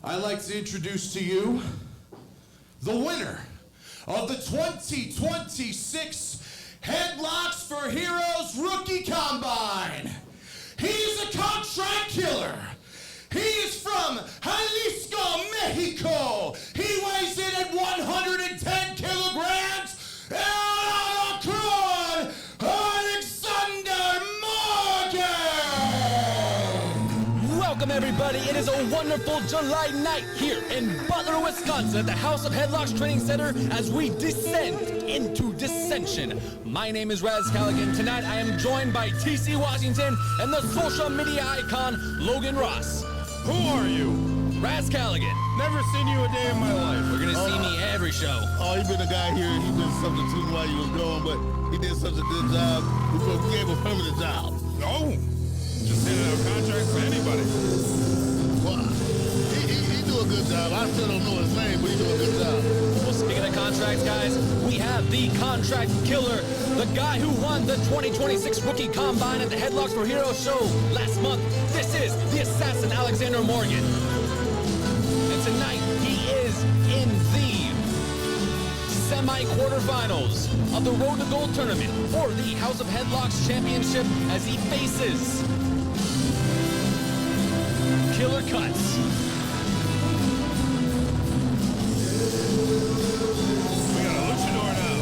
I'd like to introduce to you the winner of the 2026 Headlocks for Heroes Rookie Combine. He's a contract killer. He is from Jalisco, Mexico. He weighs in at 110 kilograms. Welcome everybody, it is a wonderful July night here in Butler, Wisconsin at the House of Headlocks Training Center as we descend into dissension. My name is Raz Callaghan. Tonight I am joined by TC Washington and the social media icon Logan Ross. Who are you? Raz Callaghan. Never seen you a day in my life. We're gonna see me every show. Oh, he been a guy here, he been substituting while you was gone, but he did such a good job before we gave him a permanent job. No. Just handing out contracts for anybody. Well, he do a good job. I still don't know his name, but he do a good job. Well, speaking of contracts, guys, we have the contract killer, the guy who won the 2026 Rookie Combine at the Headlocks for Heroes show last month. This is the assassin, Alexander Morgan. And tonight, he is in the semi-quarterfinals of the Road to Gold Tournament for the House of Headlocks Championship as he faces Killer Kutz. We got a luchador now.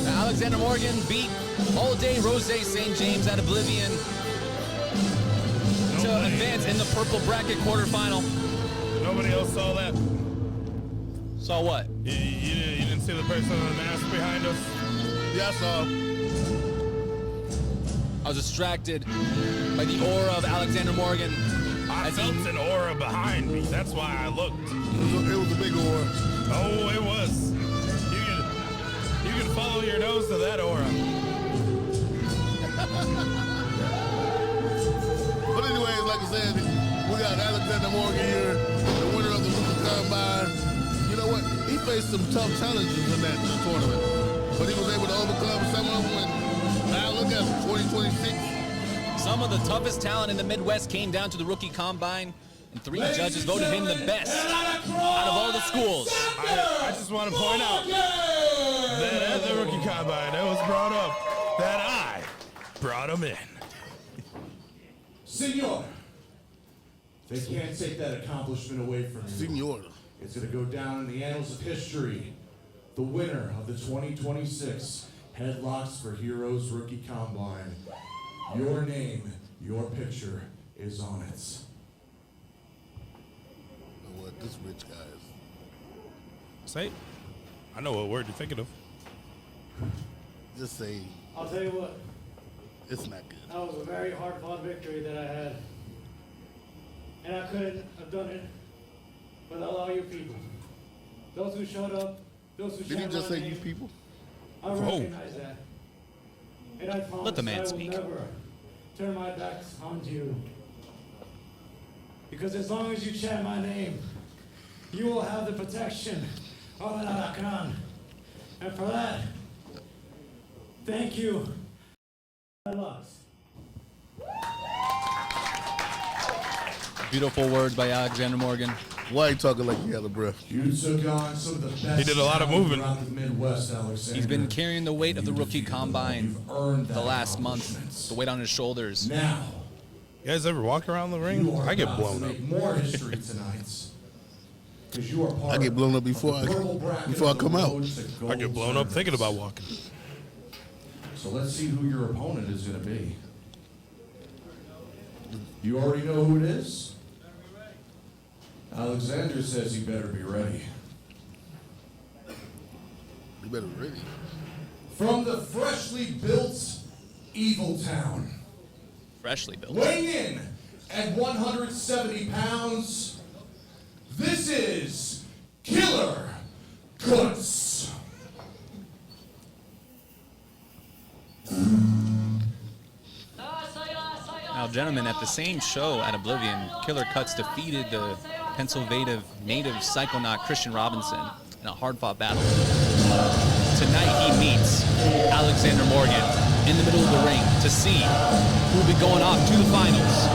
Alexander Morgan beat All Day Rose St. James at Oblivion to advance in the purple bracket quarterfinal. Nobody else saw that. Saw what? You didn't see the person in the mask behind us? Yeah, I saw him. I was distracted by the aura of Alexander Morgan. I felt an aura behind me. That's why I looked. It was a big aura. Oh, it was. You can follow your nose to that aura. But anyways, like I said, we got Alexander Morgan here, the winner of the Rookie Combine. You know what? He faced some tough challenges in that tournament, but he was able to overcome some of them, and now look at him, 2026. Some of the toughest talent in the Midwest came down to the Rookie Combine, and 3 judges voted him the best out of all the schools. I just want to point out that at the Rookie Combine, it was brought up that I brought him in. Senor, they can't take that accomplishment away from you. Senor. It's going to go down in the annals of history. The winner of the 2026 Headlocks for Heroes Rookie Combine. Your name, your picture is on it. You know what? This rich guy is. Say, I know what word you're thinking of. Just say I'll tell you what, it's not good. that was a very hard-fought victory that I had. And I couldn't have done it without all you people. Those who showed up, those who Did he shared just my say you name, people? I recognize that. And I promise the man I will speak. never turn my back on you. Because as long as you chant my name, you will have the protection of an Alacran. And for that, thank you. Beautiful words by Alexander Morgan. Why are you talking like you had a breath? You took on some of the best. He did a lot of moving. Throughout the Midwest, Alexander. He's been carrying the weight of the Rookie Combine You've earned that the last month, accomplishment. the weight on his shoulders. Now, You guys ever walk around the you ring? are I get about blown to up. make more history tonight. Because you are part I get blown up of the before I purple bracket before I of the come out. Road to Gold I get blown up thinking about walking. So let's see who your opponent is going to be. You already know who it is? Alexander says you better be ready. You better be ready. From the freshly built Evil Town, Freshly built. weighing in at 170 pounds, this is Killer Kutz. Now, gentlemen, at the same show at Oblivion, Killer Kutz defeated the Pennsylvania native Psychonaut Christian Robinson in a hard-fought battle. Tonight, he meets Alexander Morgan. in the middle of the ring to see who will be going off to the finals.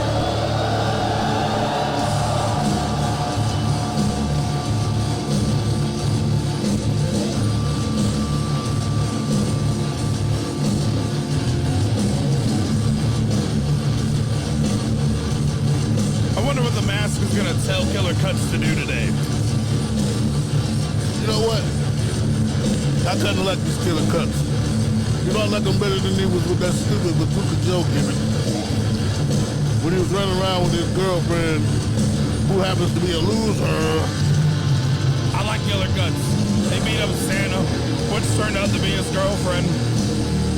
I wonder what the mask is going to tell Killer Kutz to do today. You know what? I kind of like this Killer Kutz. You know, I like him better than he was with that stupid Bazooka Joe gimmick. When he was running around with his girlfriend, who happens to be a loser. I like Killer Kutz. They beat up Santa, which turned out to be his girlfriend.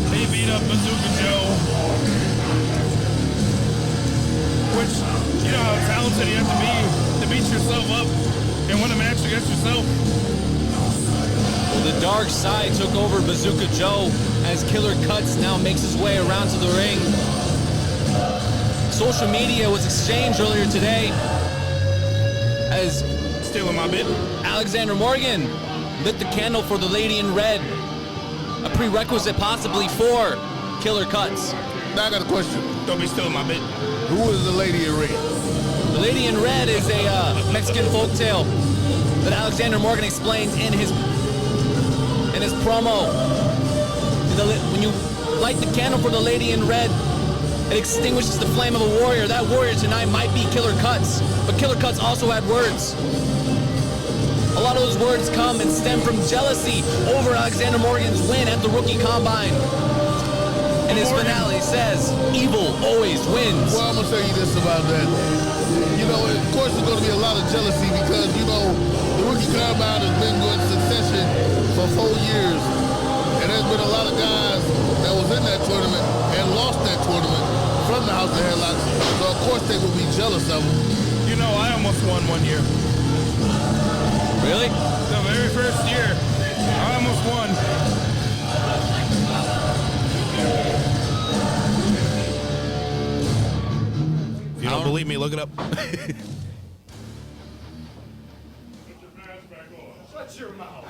They beat up Bazooka Joe, which, you know how talented you have to be to beat yourself up and win a match against yourself. The dark side took over Bazooka Joe as Killer Kutz now makes his way around to the ring. Social media was exchanged earlier today as Stealing my bit. Alexander Morgan lit the candle for the Lady in Red, a prerequisite possibly for Killer Kutz. Now I got a question. Don't be stealing my bit. Who is the lady in red? The Lady in Red is a Mexican folktale that Alexander Morgan explains in his promo. When you light the candle for the Lady in Red, it extinguishes the flame of a warrior. That warrior tonight might be Killer Kutz, but Killer Kutz also had words. A lot of those words come and stem from jealousy over Alexander Morgan's win at the Rookie Combine. And his finale says, evil always wins. Well, I'm going to tell you this about that. You know, of course there's going to be a lot of jealousy because, you know, the Rookie Combine has been going succession for 4 years. And there's been a lot of guys that was in that tournament and lost that tournament from the House of Headlocks. So, of course, they will be jealous of them. You know, I almost won one year. Really? The very first year, I almost won. If you don't believe me, look it up. Shut your mouth.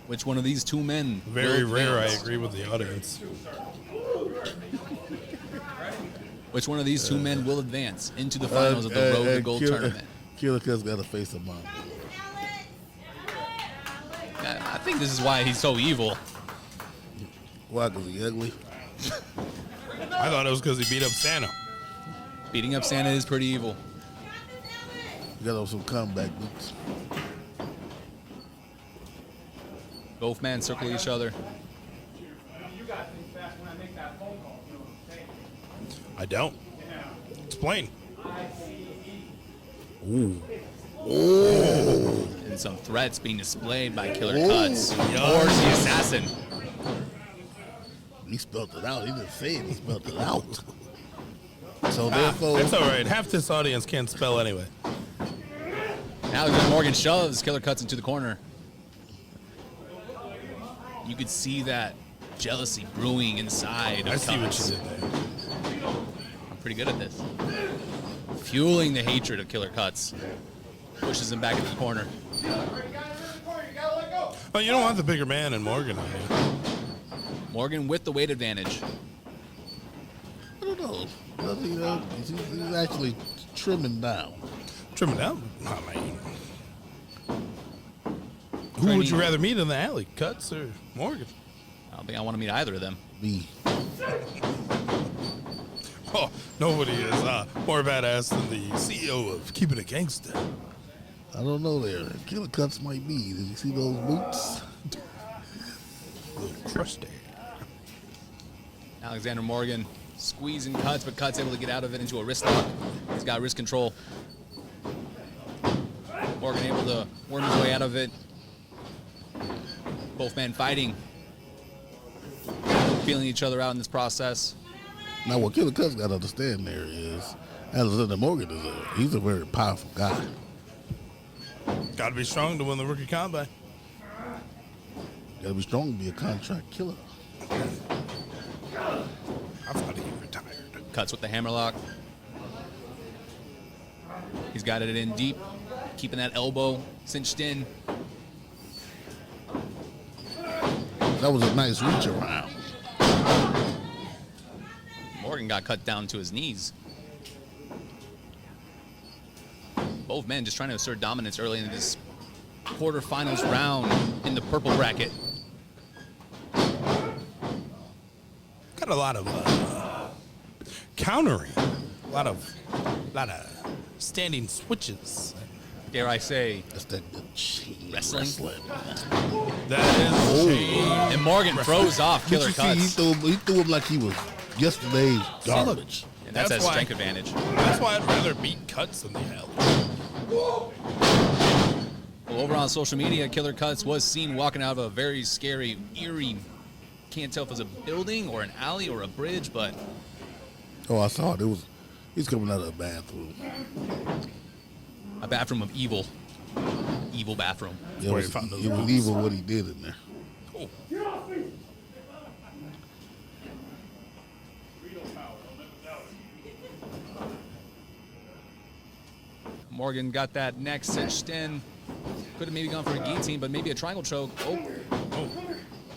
Which one of these two men? Very will rare, I advance? agree with the audience. Which one of these two men will advance into the finals of the Road to Gold Tournament? Killer Kutz got a face of mine. I think this is why he's so evil. Why? Because he ugly? I thought it was because he beat up Santa. Beating up Santa is pretty evil. You got on some comeback boots. Both men circle each other. You got things fast when I make that phone call. You know what I'm saying? I don't. Explain. And some threats being displayed by Killer Kutz. Or the assassin. He spelled it out. He didn't say it. He spelled it out. So therefore, It's all right. Half this audience can't spell anyway. Now Morgan shoves Killer Kutz into the corner. You could see that jealousy brewing inside of I see what Kutz. you did there. I'm pretty good at this. Fueling the hatred of Killer Kutz. Pushes him back into the corner. Oh, you don't want the bigger man in Morgan on you. Morgan with the weight advantage. I don't know. He's actually trimming down. Trim it down. I mean, who would you rather meet in the alley, Kutz or Morgan? I don't think I want to meet either of them. Me. Oh, nobody is more badass than the CEO of Keeping It Gangsta. I don't know there. Killer Kutz might be. Did you see those boots? Little crush there. Alexander Morgan squeezing Kutz, but Kutz able to get out of it into a wrist lock. He's got wrist control. Morgan able to worm his way out of it. Both men fighting. Feeling each other out in this process. Now, what Killer Kutz got to understand there is Alexander Morgan he's a very powerful guy. Got to be strong to win the Rookie Combine. Got to be strong to be a contract killer. I thought he retired. Kutz with the hammerlock. He's got it in deep, keeping that elbow cinched in. That was a nice reach around. Morgan got cut down to his knees. Both men just trying to assert dominance early in this quarterfinals round in the purple bracket. Got a lot of countering, a lot of standing switches. Dare I say, That's that good wrestling. That is shame. And Morgan throws off Killer Kutz. He threw him like he was yesterday's garbage. And that's That's a why- strength advantage. That's why I'd rather beat Kutz than the hell. Well, over on social media, Killer Kutz was seen walking out of a very scary, eerie, can't tell if it was a building or an alley or a bridge, but Oh, I saw it. He's coming out of the bathroom. a bathroom of evil. Evil bathroom. It where was, he found those it was rocks. evil what he did in there. Cool. Morgan got that neck cinched in. Could have maybe gone for a guillotine, but maybe a triangle choke. Oh, Oh,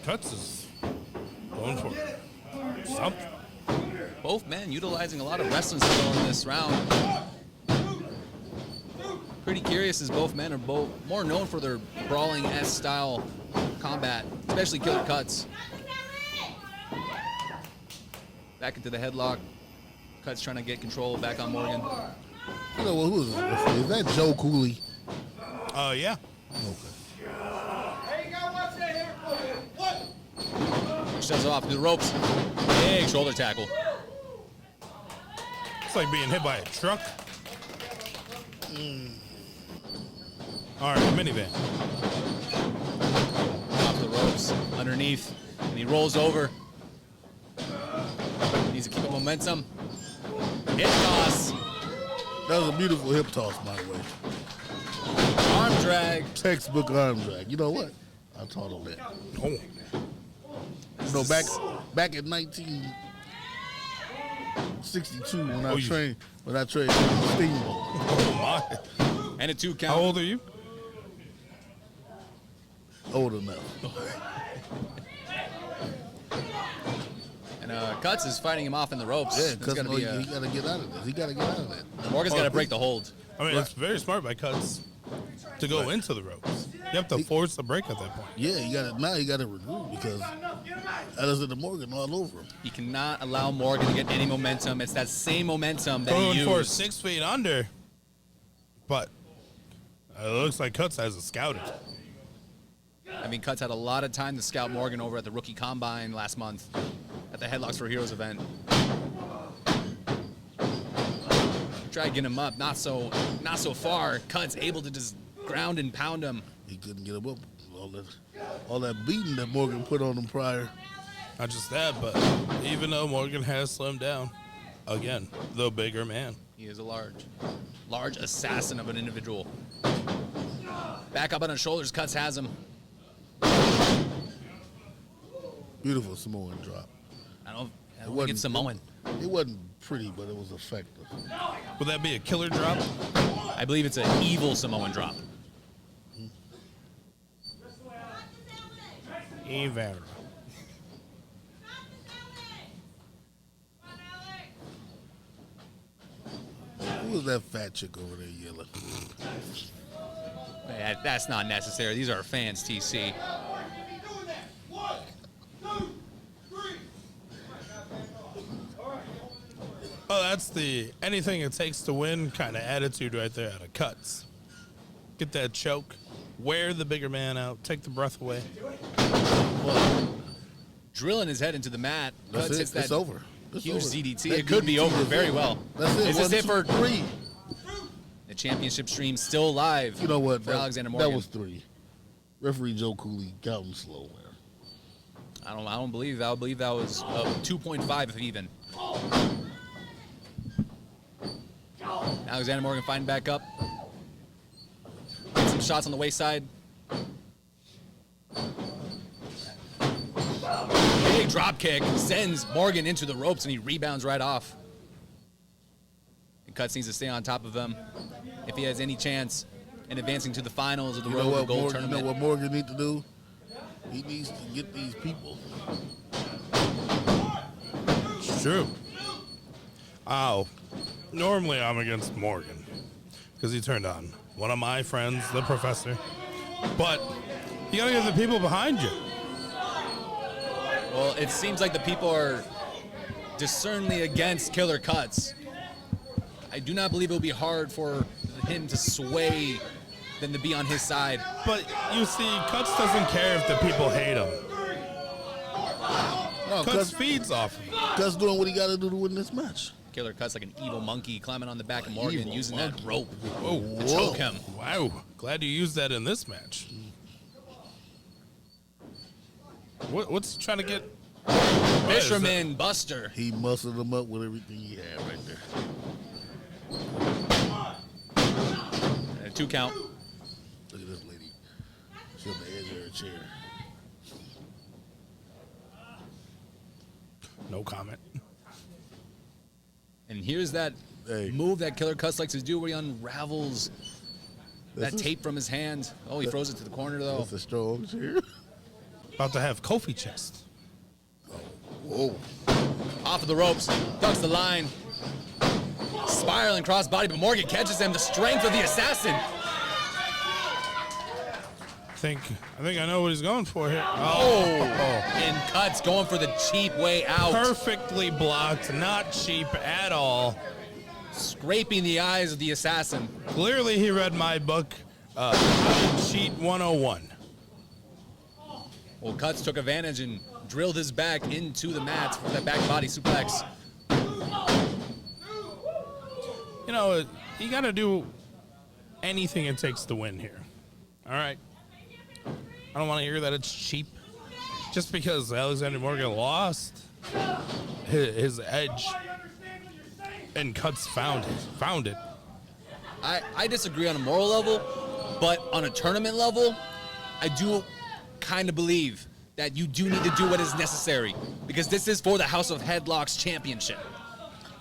Kutz is going for it. Something. both men utilizing a lot of wrestling skill in this round. Pretty curious as both men are both more known for their brawling-esque style combat, especially Killer Kutz. Back into the headlock. Kutz trying to get control back on Morgan. You know what? Who is it? Is that Joe Cooley? Yeah. Shoves it off to the ropes. Big shoulder tackle. It's like being hit by a truck. All right, minivan. Off the ropes, underneath, and he rolls over. Needs to keep up momentum. Hip toss, That was a beautiful hip toss, by the way. arm drag. Textbook arm drag. You know what? I taught him that. Oh, You know, back in 1962 when I trained Steamboat. oh my. And a 2 How count. old are you? Old enough. And Kutz is fighting him off in the ropes. Yeah, It's because gotta he be, got to get out of this. He got to get out of that. Morgan's got to break the hold. I mean, it's very smart by Kutz to go into the ropes. You have to force the break at that point. Yeah, you got to now. You got to regroup because Alexander Morgan all over him. He cannot allow Morgan to get any momentum. It's that same momentum that Going he for used. 6 feet under, but it looks like Kutz has it scouted. I mean, Kutz had a lot of time to scout Morgan over at the Rookie Combine last month at the Headlocks for Heroes event. Try to get him up, not so far. Kutz able to just ground and pound him. He couldn't get him up. All that beating that Morgan put on him prior. Not just that, but even though Morgan has slimmed down, again, the bigger man. He is a large assassin of an individual. Back up on his shoulders, Kutz has him. Beautiful Samoan drop. I don't think it's Samoan. It wasn't pretty, but it was effective. Would that be a killer drop? I believe it's an evil Samoan drop. Even. Who was that fat chick over there yelling? That's not necessary. These are fans, TC. Oh, that's the anything it takes to win kind of attitude right there out of Kutz. Get that choke, wear the bigger man out, take the breath away. Drilling his head into the mat. That's Kutz it. hits that It's over. It's huge over. ZDT. That It could be DDT over is very over. well. That's it. Is this 1, it for 2, 3? the championship stream still live? You know what? For Alexander Morgan. That was 3. Referee Joe Cooley counting slow there. I don't believe that. I believe that was 2.5 if even. Alexander Morgan fighting back up. Get some shots on the waist side. Big drop kick sends Morgan into the ropes and he rebounds right off. And Kutz needs to stay on top of him if he has any chance in advancing to the finals of the You know Road to what Gold Morgan, Tournament. Morgan need to do? He needs to get these people. It's true. Oh, normally I'm against Morgan because he turned on one of my friends, the professor. But you gotta get the people behind you. Well, it seems like the people are discerningly against Killer Kutz. I do not believe it will be hard for him to sway them to be on his side. But you see, Kutz doesn't care if the people hate him. No, Kutz feeds off him. Kutz doing what he got to do to win this match. Killer Kutz like an evil monkey climbing on the back of Morgan and using that rope Whoa. to choke him. Wow, glad you used that in this match. What's he trying to get? Fisherman Buster. He muscled him up with everything he had right there. And a 2 count. Look at this lady. She's on the edge of her chair. No comment. And here's that move that Killer Kutz likes to do where he unravels that tape from his hand. Oh, he throws it to the corner, though. That's a strong chair. About to have Kofi chest. Whoa. Off of the ropes, ducks the line. Spiraling crossbody, but Morgan catches him. The strength of the assassin. I think I know what he's going for here. And Kutz going for the cheap way out. Perfectly blocked, not cheap at all. Scraping the eyes of the assassin. Clearly he read my book, Cheat 101. Well, Kutz took advantage and drilled his back into the mats for that back body suplex. You know, you got to do anything it takes to win here. All right? I don't want to hear that it's cheap. Just because Alexander Morgan lost his edge and Kutz found it. I disagree on a moral level, but on a tournament level, I do kind of believe that you do need to do what is necessary because this is for the House of Headlocks Championship.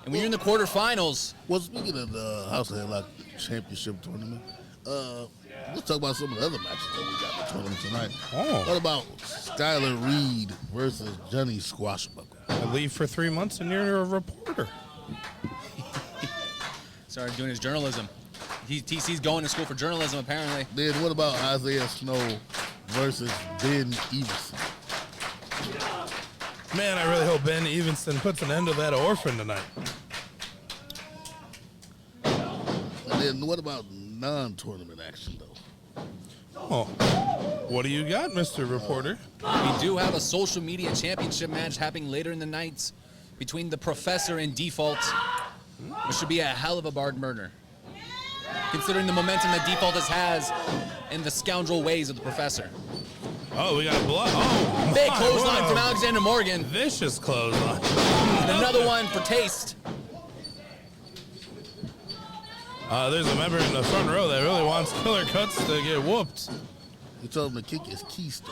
And when you're in the quarterfinals... Well, speaking of the House of Headlocks Championship tournament, let's talk about some of the other matches that we got in the tournament tonight. Oh. What about Skylar Reed versus Johnny Squashbuckle? I leave for 3 months and you're a reporter. Started doing his journalism. TC's going to school for journalism, apparently. Then what about Isaiah Snow versus Ben Evenson? Man, I really hope Ben Evenson puts an end to that orphan tonight. And then what about non-tournament action, though? Oh, what do you got, Mr. Reporter? We do have a social media championship match happening later in the night between the Professor and Default, which should be a hell of a barred murder, considering the momentum that Default has and the scoundrel ways of the Professor. Oh, we got blood. Oh, Big my, clothesline whoa. from Alexander Morgan. Vicious clothesline. And another one for Taste. There's a member in the front row that really wants Killer Kutz to get whooped. He told him to kick his keister.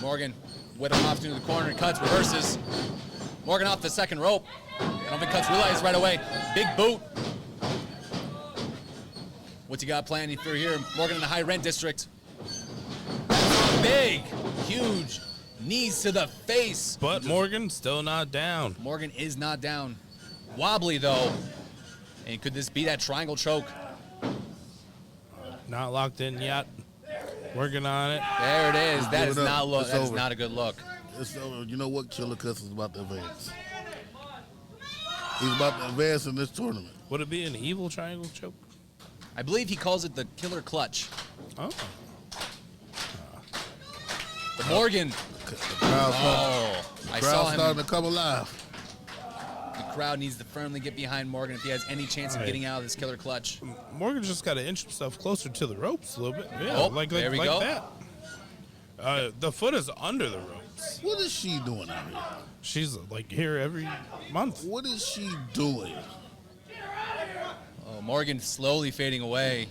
Morgan with him off into the corner. Kutz reverses. Morgan off the second rope. I don't think Kutz realized right away. Big boot. What's he got planned for here? Morgan in the high rent district. Big, huge knees to the face. But Morgan still not down. Morgan is not down. Wobbly though. And could this be that triangle choke? Not locked in yet. Working on it. There it is. That is Give it not up. look. It's That is over. not a good look. So, you know what? Killer Kutz is about to advance. He's about to advance in this tournament. Would it be an evil triangle choke? I believe he calls it the Killer Clutch. Oh. But Morgan. The crowd, I crowd saw him. starting to come alive. The crowd needs to firmly get behind Morgan if he has any chance of Right. getting out of this Killer Clutch. Morgan just got to inch himself closer to the ropes a little bit. Yeah, Oh, like there we like go. that. The foot is under the ropes. What is she doing out here? She's like here every month. What is she doing? Oh, Morgan slowly fading away.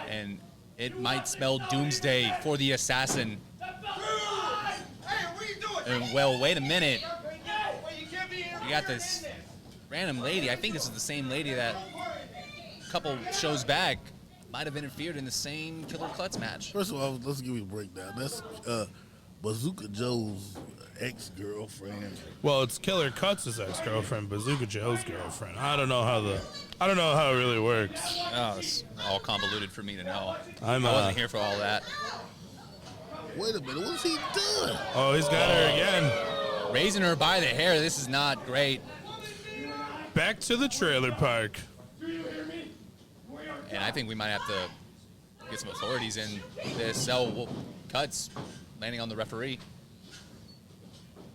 And it might spell doomsday for the assassin. And, well, wait a minute. We got this random lady. I think this is the same lady that a couple shows back might have interfered in the same Killer Kutz match. First of all, let's give you a breakdown. That's Bazooka Joe's ex-girlfriend. Well, it's Killer Kutz's ex-girlfriend, Bazooka Joe's girlfriend. I don't know how it really works. Oh, it's all convoluted for me to know. I wasn't here for all that. Wait a minute, what's he doing? Oh, he's got her again. Raising her by the hair. This is not great. Back to the trailer park. And I think we might have to get some authorities in this. So, Kutz landing on the referee.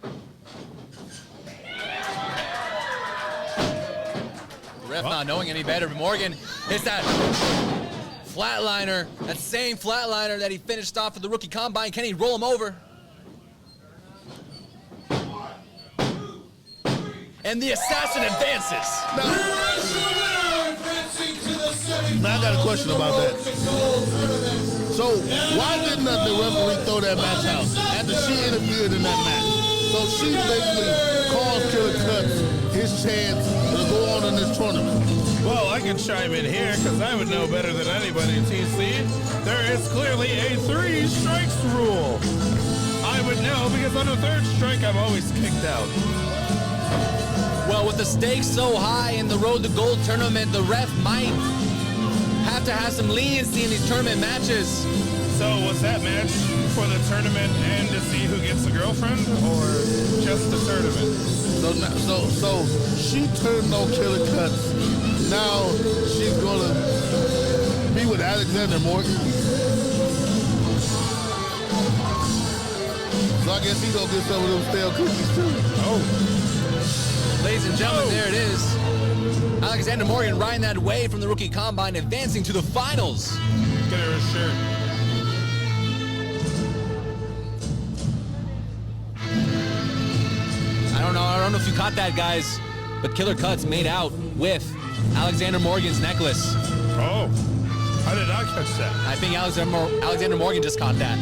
The ref not knowing any better, but Morgan hits that flatliner, that same flatliner that he finished off for the rookie combine. Can he roll him over? And the assassin advances. Now I got a question about that. So why didn't the referee throw that match out after she interfered in that match? So she basically caused Killer Kutz his chance to go on in this tournament. Well, I can chime in here because I would know better than anybody in TC. There is clearly a 3 strikes rule. I would know because on the 3rd strike, I'm always kicked out. Well, with the stakes so high in the Road to Gold tournament, the ref might have to have some leniency in these tournament matches. So was that match for the tournament and to see who gets the girlfriend, or just the tournament? So she turned on Killer Kutz. Now she's gonna be with Alexander Morgan. So I guess he's gonna get some of them stale cookies too. Oh. Ladies and gentlemen, there it is. Alexander Morgan riding that wave from the rookie combine, advancing to the finals. Get her a shirt. I don't know if you caught that, guys, but Killer Kutz made out with Alexander Morgan's necklace. Oh, I did not catch that. I think Alexander Morgan just caught that.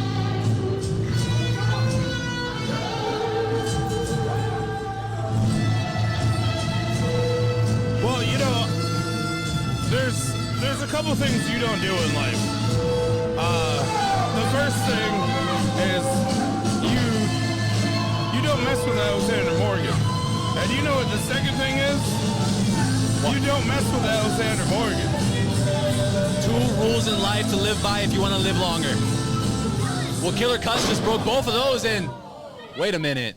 Well, you know, there's a couple things you don't do in life. The first thing is you don't mess with Alexander Morgan. And you know what the second thing is? What? You don't mess with Alexander Morgan. 2 rules in life to live by if you want to live longer. Well, Killer Kutz just broke both of those, and wait a minute.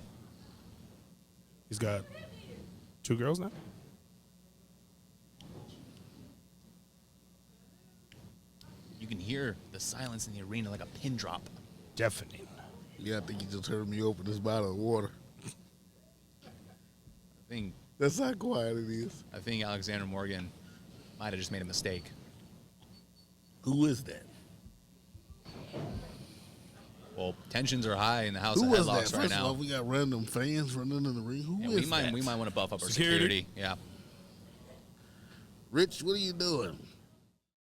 He's got 2 girls now? You can hear the silence in the arena like a pin drop. Deafening. Yeah, I think you just heard me open this bottle of water. That's how quiet it is. I think Alexander Morgan might have just made a mistake. Who is that? Well, tensions are high in the House of Who is Headlocks that? right First now. of all, we got random fans running in the ring. Who is we that? might want to buff up our Security. security. Yeah. Rich, what are you doing?